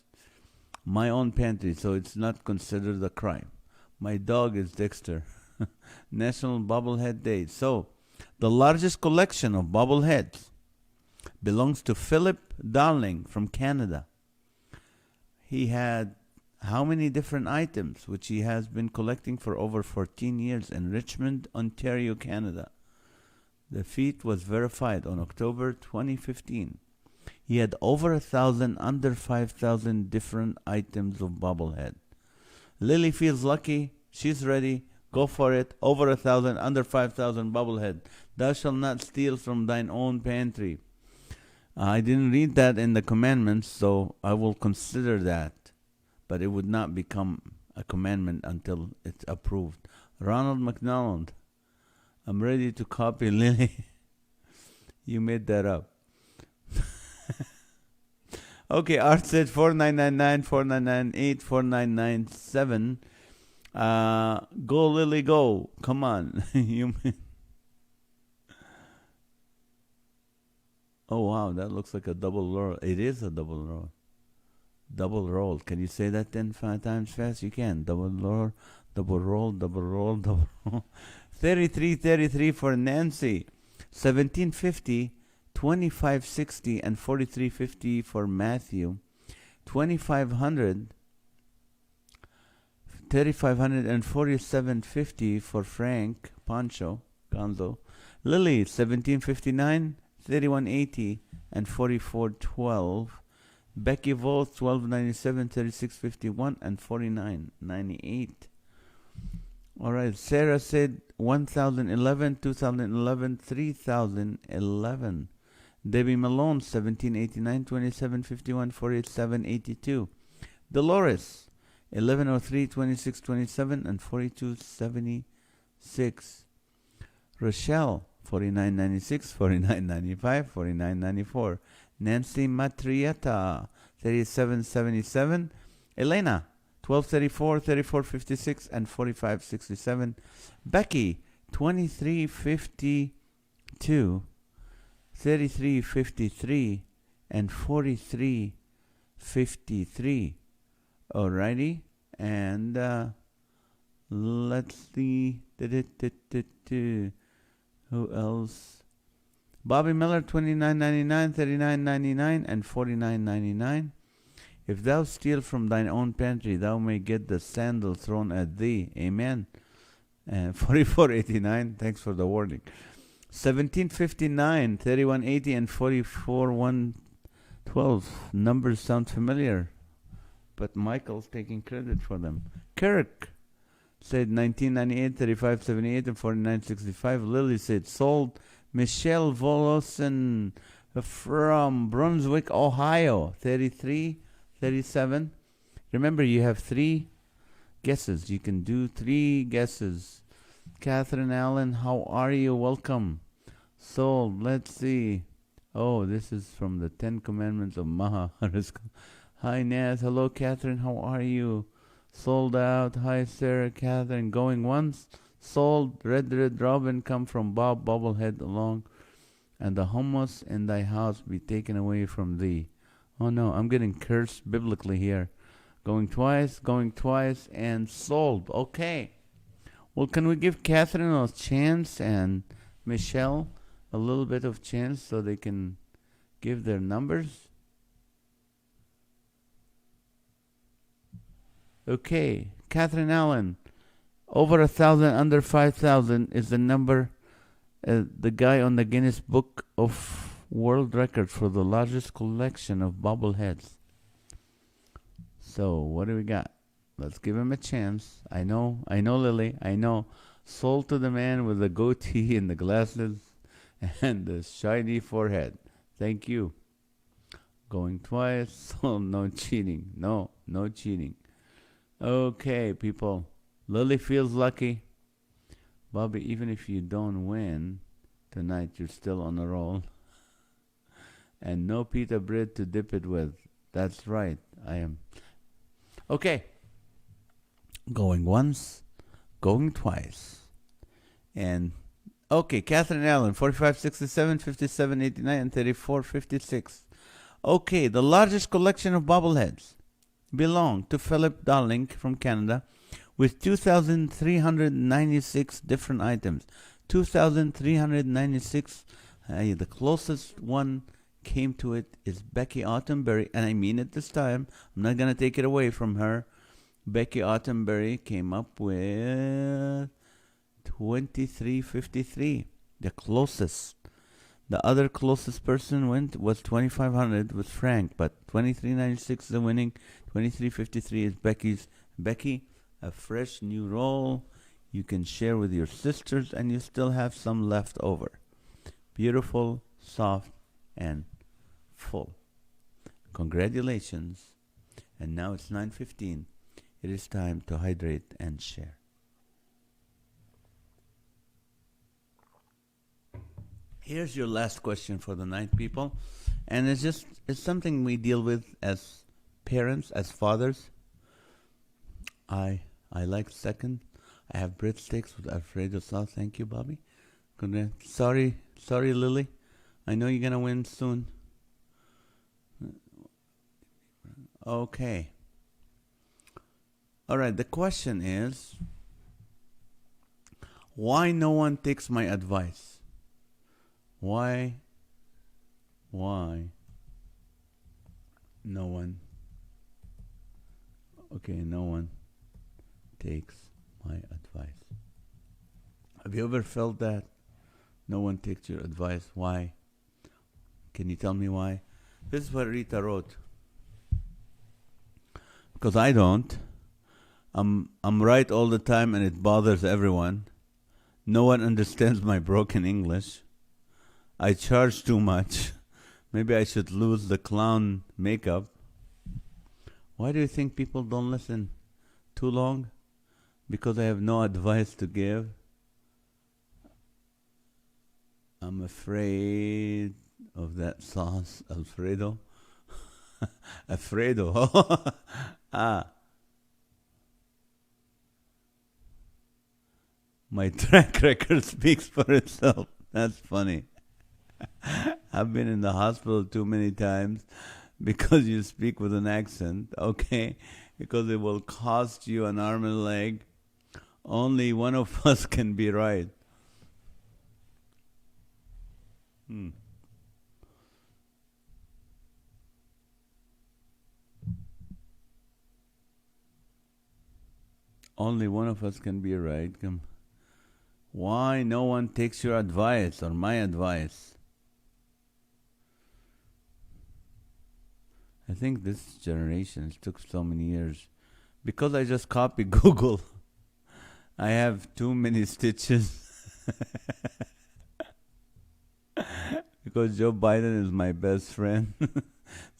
my own pantry, so it's not considered a crime. My dog is Dexter. National Bobblehead Day. So, the largest collection of bobbleheads belongs to Philip Darling from Canada. He had how many different items, which he has been collecting for over 14 years in Richmond, Ontario, Canada. The feat was verified on October 2015. He had over 1,000, under 5,000 different items of bobblehead. Lily feels lucky. She's ready. Go for it. Over 1,000, under 5,000 bobblehead. Thou shalt not steal from thine own pantry. I didn't read that in the commandments, so I will consider that. But it would not become a commandment until it's approved. Ronald McDonald, I'm ready to copy Lily. You made that up. Okay, Art said 4999, 4998, 4997. Go Lily, go. Come on. Oh wow, that looks like a double roll. It is a double roll. Double roll. Can you say that 10 times fast? You can. Double roll, double roll, double roll, double roll. 3333 for Nancy. 1750, 2560, and 4350 for Matthew. 2500, 3500, and 4750 for Frank Pancho Gonzo. Lily, 1759, 3180, and 4412. Becky Voth, 1297, 3651, and 4998. All right, Sarah said 1011, 2011, 3011. Debbie Malone, 1789, 2751, 4782. Dolores, 1103, 2627, and 4276. Rochelle, 4996, 4995, 4994. Nancy Matrietta, 3777. Elena, 1234, 3456, and 4567. Becky, 2352, 3353, and 4353. Alrighty, and let's see. Who else? Bobby Miller, 29.99, 39.99, and 49.99. If thou steal from thine own pantry, thou may get the sandal thrown at thee. Amen. And 44.89. Thanks for the warning. 1759, 31.80, and 44.112. Numbers sound familiar, but Michael's taking credit for them. Kirk said 1998, 35.78, and 49.65. Lily said sold. Michelle Volosen from Brunswick, Ohio, 33.37. Remember, you have 3 guesses. You can do 3 guesses. Catherine Allen, how are you? Welcome. Sold. Let's see. Oh, this is from the 10 Commandments of Maha. Hi, NAZ. Hello, Catherine. How are you? Sold out. Hi, Sarah. Catherine. Going once. Sold. Red Robin come from Bob Bobblehead along, and the hummus in thy house be taken away from thee. Oh no, I'm getting cursed biblically here. Going twice, and sold. Okay. Well, can we give Catherine a chance and Michelle a little bit of chance so they can give their numbers? Okay, Catherine Allen. Over 1,000, under 5,000 is the number. The guy on the Guinness Book of World Record for the largest collection of bobbleheads. So what do we got? Let's give him a chance. I know, Lily. I know. Sold to the man with the goatee and the glasses and the shiny forehead. Thank you. Going twice. Sold. No cheating. No cheating. Okay, people. Lily feels lucky. Bobby, even if you don't win tonight, you're still on a roll. And no pita bread to dip it with. That's right. I am. Okay. Going once. Going twice. And okay, Catherine Allen, 45, 67, 57, 89, and 34, 56. Okay, the largest collection of bobbleheads belong to Philip Darling from Canada with 2,396 different items. 2,396. The closest one came to it is Becky Autumnberry, and I mean it this time. I'm not going to take it away from her. Becky Autumnberry came up with 2353, the closest. The other closest person was 2500 with Frank, but 2396 is the winning. 2353 is Becky's. Becky, a fresh new roll you can share with your sisters, and you still have some left over. Beautiful, soft, and full. Congratulations. And now it's 9:15. It is time to hydrate and share. Here's your last question for the night, people. And it's something we deal with as parents, as fathers. I like second. I have breadsticks with Alfredo sauce. Thank you, Bobby. Sorry, Lily. I know you're gonna win soon. Okay. All right. The question is, why no one takes my advice? Why no one? Okay, no one takes my advice. Have you ever felt that? No one takes your advice. Why? Can you tell me why? This is what Rita wrote. Because I don't. I'm right all the time and it bothers everyone. No one understands my broken English. I charge too much. Maybe I should lose the clown makeup. Why do you think people don't listen too long? Because I have no advice to give. I'm afraid of that sauce, Alfredo. Alfredo. Ah. My track record speaks for itself. That's funny. I've been in the hospital too many times because you speak with an accent, okay? Because it will cost you an arm and a leg. Only one of us can be right. Only one of us can be right. Why no one takes your advice or my advice? I think this generation took so many years. Because I just copied Google. I have too many stitches. Because Joe Biden is my best friend.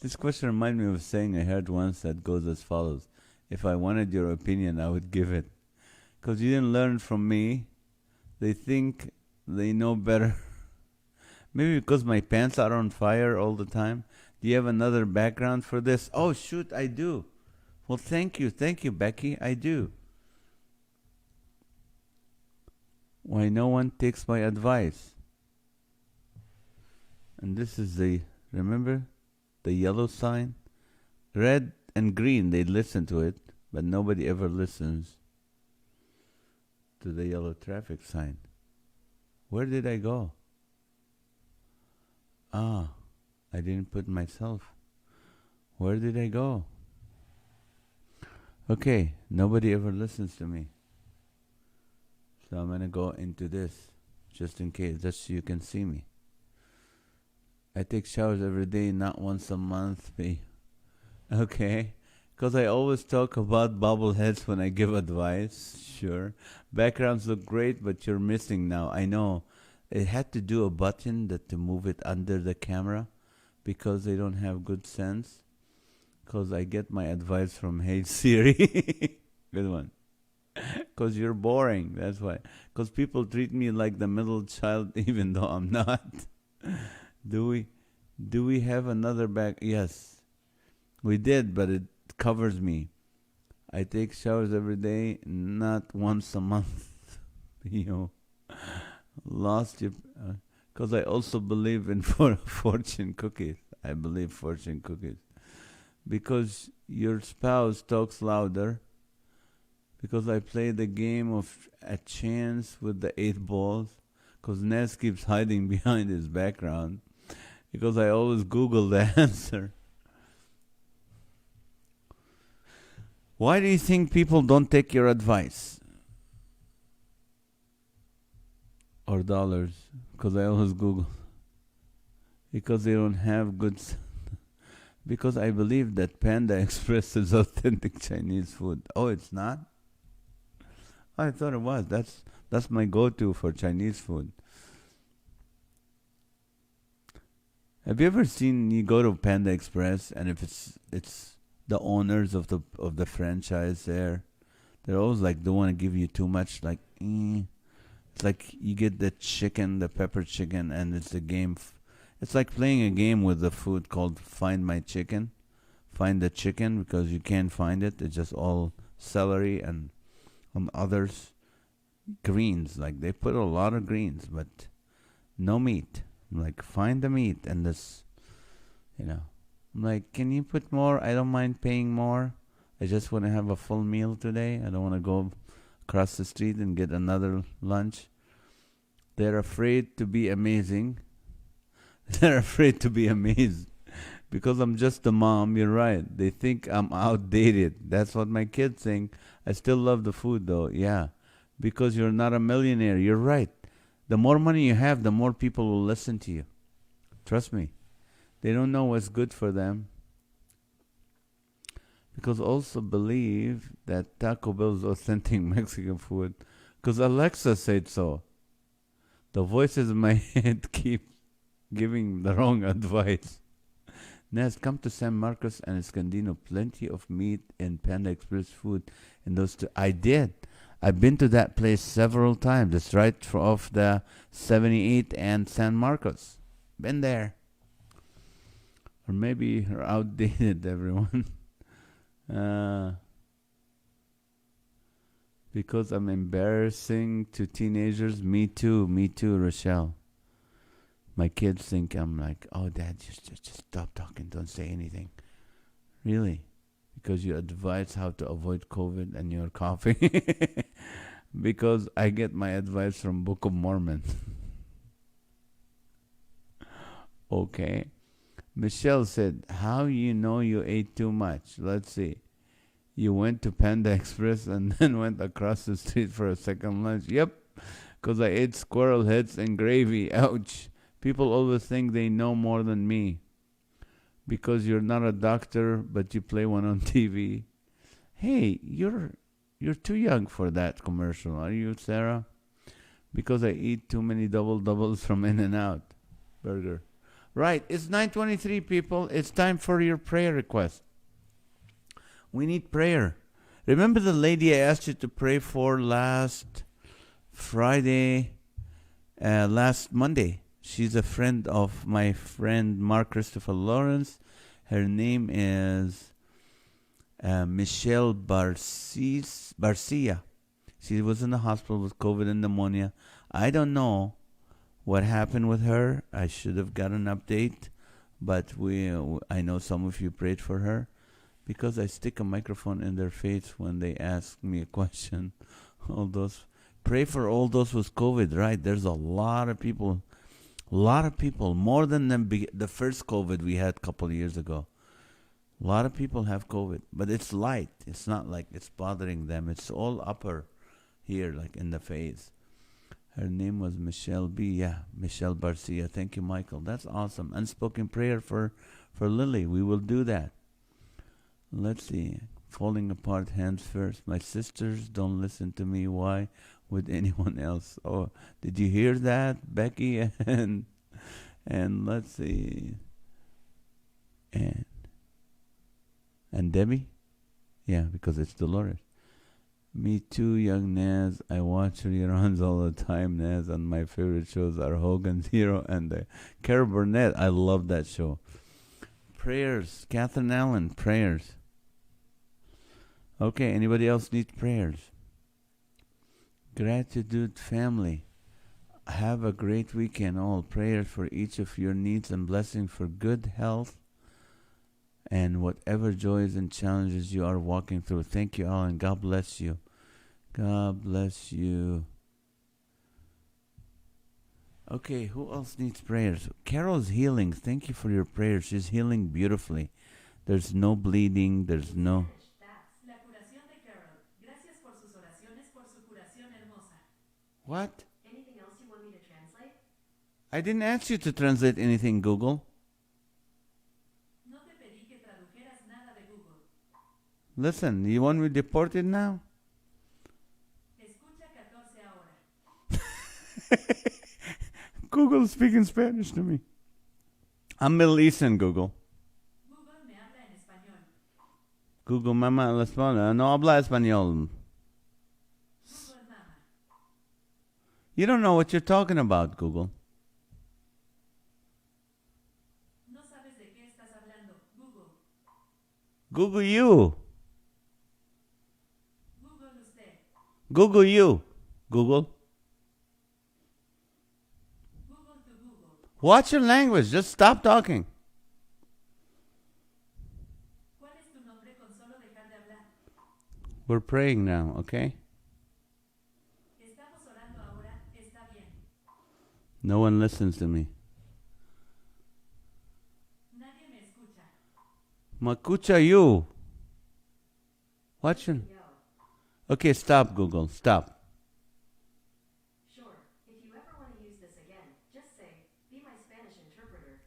This question reminds me of a saying I heard once that goes as follows. If I wanted your opinion, I would give it. Because you didn't learn from me. They think they know better. Maybe because my pants are on fire all the time. Do you have another background for this? Oh, shoot, I do. Well, thank you. Thank you, Becky. I do. Why no one takes my advice? And this is remember? The yellow sign? Red and green, they listen to it, but nobody ever listens to the yellow traffic sign. Where did I go? I didn't put myself. Where did I go? Okay, nobody ever listens to me. So I'm going to go into this, just in case, just so you can see me. I take showers every day, not once a month. Okay, because I always talk about bobbleheads when I give advice. Sure. Backgrounds look great, but you're missing now. I know. It had to do a button to move it under the camera because they don't have good sense. Because I get my advice from Hey Siri. Good one. Because you're boring. That's why. Because people treat me like the middle child even though I'm not. Do we have another back? Yes. We did, but it covers me. I take showers every day, not once a month. Lost your. Because I also believe in fortune cookies. I believe fortune cookies. Because your spouse talks louder. Because I play the game of a chance with the 8 balls. Because Ness keeps hiding behind his background. Because I always Google the answer. Why do you think people don't take your advice? Or dollars? Because I always Google. Because they don't have good. Because I believe that Panda Express is authentic Chinese food. Oh, it's not? I thought it was. That's my go-to for Chinese food. Have you ever seen you go to Panda Express and if it's the owners of the franchise there, they're always like don't want to give you too much. Like it's like you get the chicken, the pepper chicken, and it's a game. It's like playing a game with the food called Find My Chicken. Find the chicken because you can't find it. It's just all celery and others greens. Like they put a lot of greens, but no meat. Like find the meat and this, I'm like, can you put more? I don't mind paying more. I just want to have a full meal today. I don't want to go across the street and get another lunch. They're afraid to be amazing. They're afraid to be amazed because I'm just a mom. You're right. They think I'm outdated. That's what my kids think. I still love the food though. Yeah, because you're not a millionaire. You're right. The more money you have, the more people will listen to you. Trust me. They don't know what's good for them. Because also believe that Taco Bell is authentic Mexican food. Because Alexa said so. The voices in my head keep giving the wrong advice. Naz, come to San Marcos and Escandino. Plenty of meat and Panda Express food. And those two. I did. I've been to that place several times. It's right off the 78 and San Marcos. Been there. Or maybe you're outdated, everyone. Because I'm embarrassing to teenagers. Me too, Rochelle. My kids think I'm like, oh, Dad, just stop talking. Don't say anything. Really? Because you advise how to avoid COVID and you're coughing. Because I get my advice from Book of Mormon. Okay. Michelle said, how you know you ate too much? Let's see. You went to Panda Express and then went across the street for a second lunch. Yep. Because I ate squirrel heads and gravy. Ouch. People always think they know more than me. Because you're not a doctor, but you play one on TV. Hey, you're too young for that commercial, are you, Sarah? Because I eat too many double doubles from In-N-Out Burger. Right, it's 9:23, people. It's time for your prayer request. We need prayer. Remember the lady I asked you to pray for last Friday, last Monday? She's a friend of my friend Mark Christopher Lawrence. Her name is Michelle Barcia. She was in the hospital with COVID and pneumonia. I don't know what happened with her. I should have got an update, but I know some of you prayed for her because I stick a microphone in their face when they ask me a question. Pray for all those with COVID, right? There's a lot of people, more than the first COVID we had a couple of years ago. A lot of people have COVID, but it's light. It's not like it's bothering them. It's all upper here, like in the face. Her name was Michelle B. Yeah, Michelle Barcia. Thank you, Michael. That's awesome. Unspoken prayer for Lily. We will do that. Let's see. Falling apart, hands first. My sisters don't listen to me. Why would anyone else? Oh, did you hear that, Becky? And let's see. And Debbie? Yeah, because it's Dolores. Me too, young Naz. I watch reruns all the time, Naz, and my favorite shows are Hogan's Hero and Carol Burnett. I love that show. Prayers. Catherine Allen, prayers. Okay, anybody else need prayers? Gratitude family. Have a great weekend, all. Prayers for each of your needs and blessing for good health and whatever joys and challenges you are walking through. Thank you, Alan. God bless you. God bless you. Okay, who else needs prayers? Carol's healing. Thank you for your prayers. She's healing beautifully. There's no bleeding. There's no... What? Anything else you want me to translate? I didn't ask you to translate anything, Google. No te pedí que tradujeras nada de Google. Listen, you want me deported now? Escucha 14 ahora. Google speaking Spanish to me. I'm Middle Eastern, Google. Google me habla en español. Google, mamá, habla español. No habla español. Google mama. You don't know what you're talking about, Google. No sabes de qué estás hablando. Google. Google you. Google usted. Google you. Google. Google to Google. Watch your language. Just stop talking. ¿Cuál es tu nombre con solo dejar de hablar? We're praying now, okay? Estamos orando ahora. Está bien. No one listens to me. Nadie me escucha. Makucha you. Watch your... Yo. Okay, stop, Google. Stop. Sure. If you ever want to use this again, just say, be my Spanish interpreter.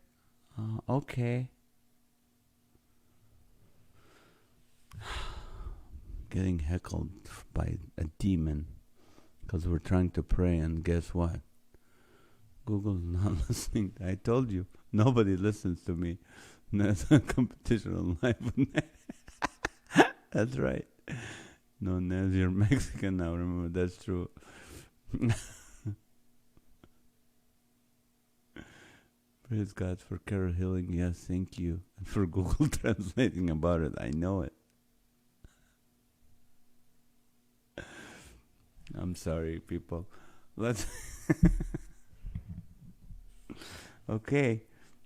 Okay. Getting heckled by a demon because we're trying to pray, and guess what? Google's not listening. I told you, nobody listens to me. There's a competition on live. That's right. No, NAZ, you're Mexican now. Remember, that's true. Praise God for Carol healing. Yes, thank you. And for Google translating about it. I know it. I'm sorry, people. Let's... Okay.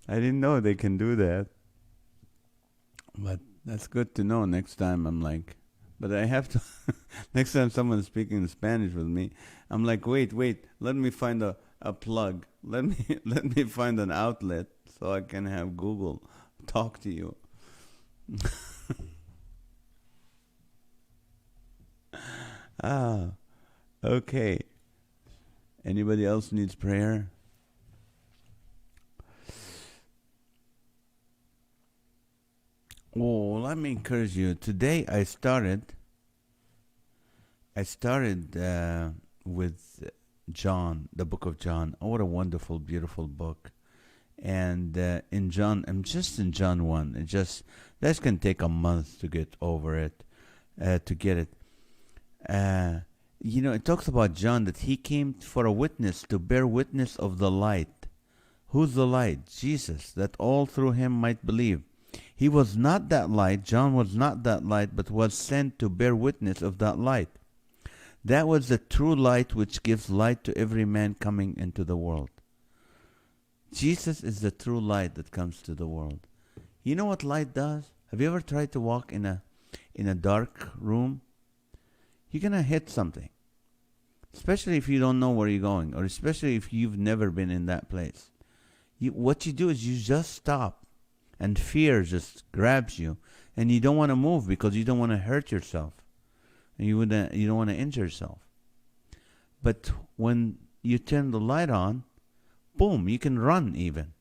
I didn't know they can do that. But that's good to know. Next time I'm like... But I have to... Next time someone's speaking Spanish with me, I'm like, wait. Let me find a plug. Let me find an outlet so I can have Google talk to you. Okay. Anybody else needs prayer? Oh, let me encourage you. Today I started with John, the book of John. Oh, what a wonderful, beautiful book. And in John, I'm just in John 1. That can take a month to get over it, to get it. It talks about John, that he came for a witness, to bear witness of the light. Who's the light? Jesus, that all through him might believe. He was not that light. John was not that light, but was sent to bear witness of that light. That was the true light which gives light to every man coming into the world. Jesus is the true light that comes to the world. You know what light does? Have you ever tried to walk in a dark room? You're going to hit something. Especially if you don't know where you're going, or especially if you've never been in that place. What you do is you just stop, and fear just grabs you, and you don't want to move because you don't want to hurt yourself, and you don't want to injure yourself. But when you turn the light on, boom, you can run even,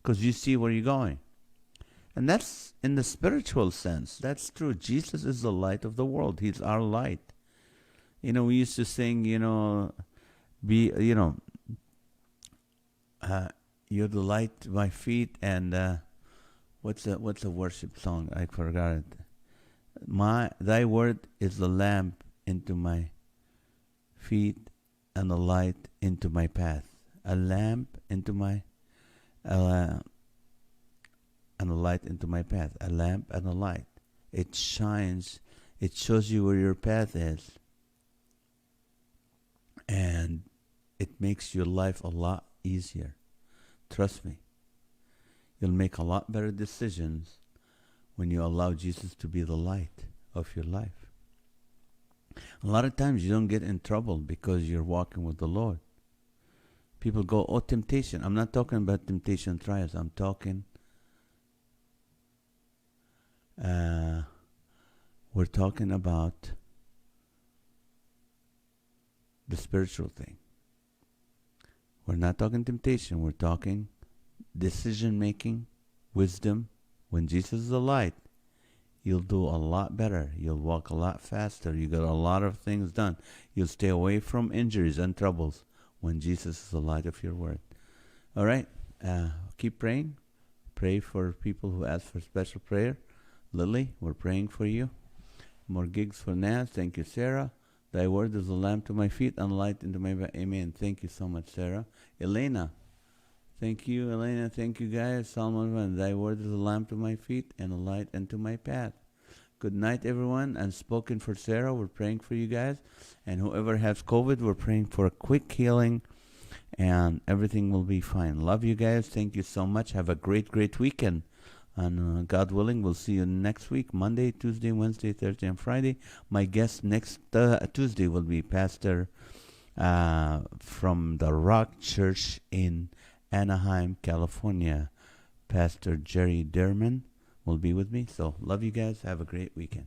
because you see where you're going. And that's in the spiritual sense. That's true. Jesus is the light of the world. He's our light. We used to sing, you're the light to my feet, and what's a worship song? I forgot it. Thy word is the lamp into my feet and a light into my path. A lamp into my, and a light into my path. A lamp and a light. It shines. It shows you where your path is. And it makes your life a lot easier. Trust me. You'll make a lot better decisions when you allow Jesus to be the light of your life. A lot of times you don't get in trouble because you're walking with the Lord. People go, oh, temptation. I'm not talking about temptation trials. I'm talking, we're talking about the spiritual thing. We're not talking temptation. We're talking decision making, wisdom. When Jesus is the light, you'll do a lot better. You'll walk a lot faster. You get a lot of things done. You'll stay away from injuries and troubles when Jesus is the light of your word. All right. Keep praying. Pray for people who ask for special prayer. Lily, we're praying for you. More gigs for NAZ. Thank you, Sarah. Thy word is a lamp to my feet and a light into my path. Amen. Thank you so much, Sarah. Elena. Thank you, Elena. Thank you, guys. Psalm 1. Thy word is a lamp to my feet and a light unto my path. Good night, everyone. And spoken for Sarah. We're praying for you guys. And whoever has COVID, we're praying for a quick healing. And everything will be fine. Love you guys. Thank you so much. Have a great, great weekend. And God willing, we'll see you next week. Monday, Tuesday, Wednesday, Thursday, and Friday. My guest next Tuesday will be Pastor from the Rock Church in Anaheim, California. Pastor Jerry Derman will be with me. So love you guys. Have a great weekend.